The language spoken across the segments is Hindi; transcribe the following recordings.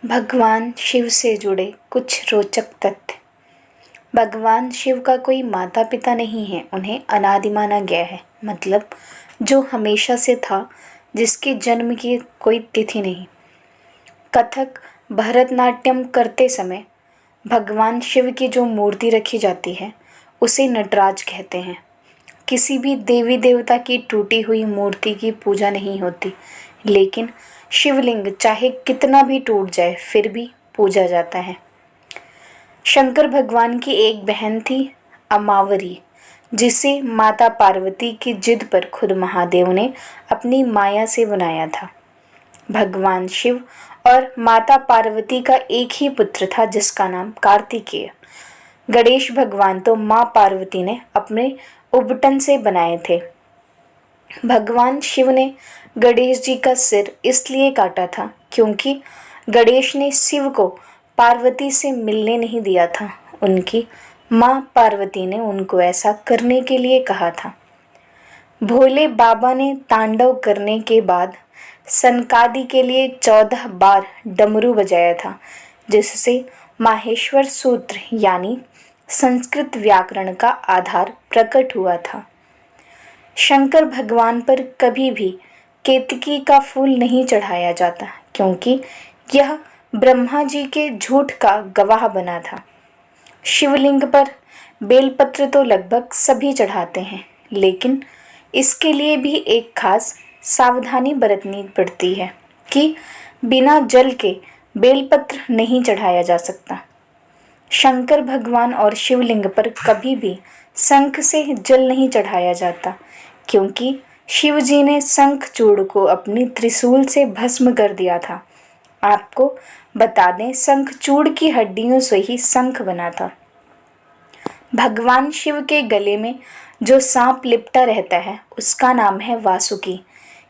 भगवान शिव से जुड़े कुछ रोचक तथ्य। भगवान शिव का कोई माता पिता नहीं है, उन्हें अनादि माना गया है, मतलब जो हमेशा से था, जिसके जन्म की कोई तिथि नहीं। कथक भरतनाट्यम करते समय भगवान शिव की जो मूर्ति रखी जाती है उसे नटराज कहते हैं। किसी भी देवी देवता की टूटी हुई मूर्ति की पूजा नहीं होती, लेकिन शिवलिंग चाहे कितना भी टूट जाए फिर भी पूजा जाता है। शंकर भगवान की एक बहन थी अमावरी, जिसे माता पार्वती की जिद पर खुद महादेव ने अपनी माया से बनाया था। भगवान शिव और माता पार्वती का एक ही पुत्र था जिसका नाम कार्तिकेय। गणेश भगवान तो माँ पार्वती ने अपने उबटन से बनाए थे। भगवान शिव ने गणेश जी का सिर इसलिए काटा था क्योंकि गणेश ने शिव को पार्वती से मिलने नहीं दिया था। उनकी माँ पार्वती ने उनको ऐसा करने के लिए कहा था। भोले बाबा ने तांडव करने के बाद सनकादि के लिए 14 बार डमरू बजाया था, जिससे माहेश्वर सूत्र यानी संस्कृत व्याकरण का आधार प्रकट हुआ था। शंकर भगवान पर कभी भी केतकी का फूल नहीं चढ़ाया जाता क्योंकि यह ब्रह्मा जी के झूठ का गवाह बना था। शिवलिंग पर बेलपत्र तो लगभग सभी चढ़ाते हैं, लेकिन इसके लिए भी एक खास सावधानी बरतनी पड़ती है कि बिना जल के बेलपत्र नहीं चढ़ाया जा सकता। शंकर भगवान और शिवलिंग पर कभी भी शंख से जल नहीं चढ़ाया जाता क्योंकि शिव जी ने शंखचूड़ को अपनी त्रिशूल से भस्म कर दिया था। आपको बता दें, शंखचूड़ की हड्डियों से ही शंख बना था। भगवान शिव के गले में जो सांप लिपटा रहता है उसका नाम है वासुकी।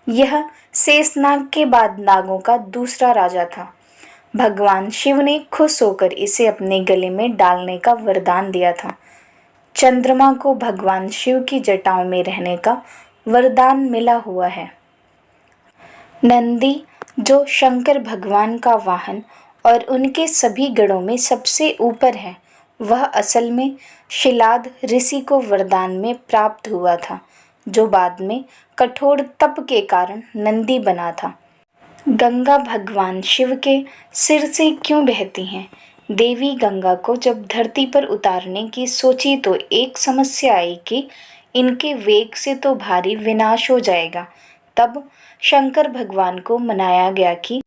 यह शेषनाग के बाद नागों का दूसरा राजा था। भगवान शिव ने खुश होकर इसे अपने गले में डालने का वरदान दिया था। चंद्रमा को भगवान शिव की जटाओं में रहने का वरदान मिला हुआ है। नंदी, जो शंकर भगवान का वाहन और उनके सभी गणों में सबसे ऊपर है, वह असल में शिलाद ऋषि को वरदान में प्राप्त हुआ था, जो बाद में कठोर तप के कारण नंदी बना था। गंगा भगवान शिव के सिर से क्यों बहती हैं? देवी गंगा को जब धरती पर उतारने की सोची तो एक समस्या आई कि इनके वेग से तो भारी विनाश हो जाएगा। तब शंकर भगवान को मनाया गया कि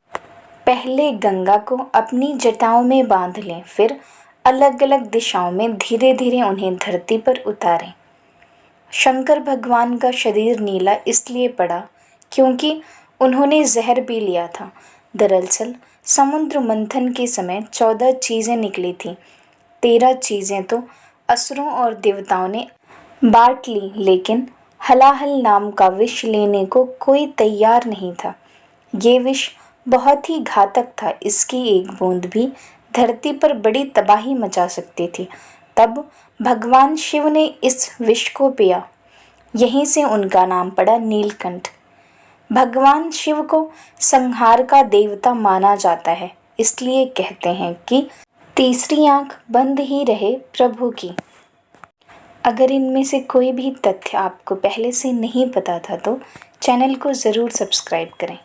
पहले गंगा को अपनी जटाओं में बांध लें, फिर अलग अलग दिशाओं में धीरे धीरे उन्हें धरती पर उतारें। शंकर भगवान का शरीर नीला इसलिए पड़ा क्योंकि उन्होंने जहर पी लिया था। दरअसल समुद्र मंथन के समय 14 चीज़ें निकली थीं। 13 चीज़ें तो असुरों और देवताओं ने बांट ली, लेकिन हलाहल नाम का विष लेने को कोई तैयार नहीं था। ये विष बहुत ही घातक था, इसकी एक बूंद भी धरती पर बड़ी तबाही मचा सकती थी। तब भगवान शिव ने इस विष को पिया, यहीं से उनका नाम पड़ा नीलकंठ। भगवान शिव को संहार का देवता माना जाता है, इसलिए कहते हैं कि तीसरी आंख बंद ही रहे प्रभु की। अगर इनमें से कोई भी तथ्य आपको पहले से नहीं पता था तो चैनल को ज़रूर सब्सक्राइब करें।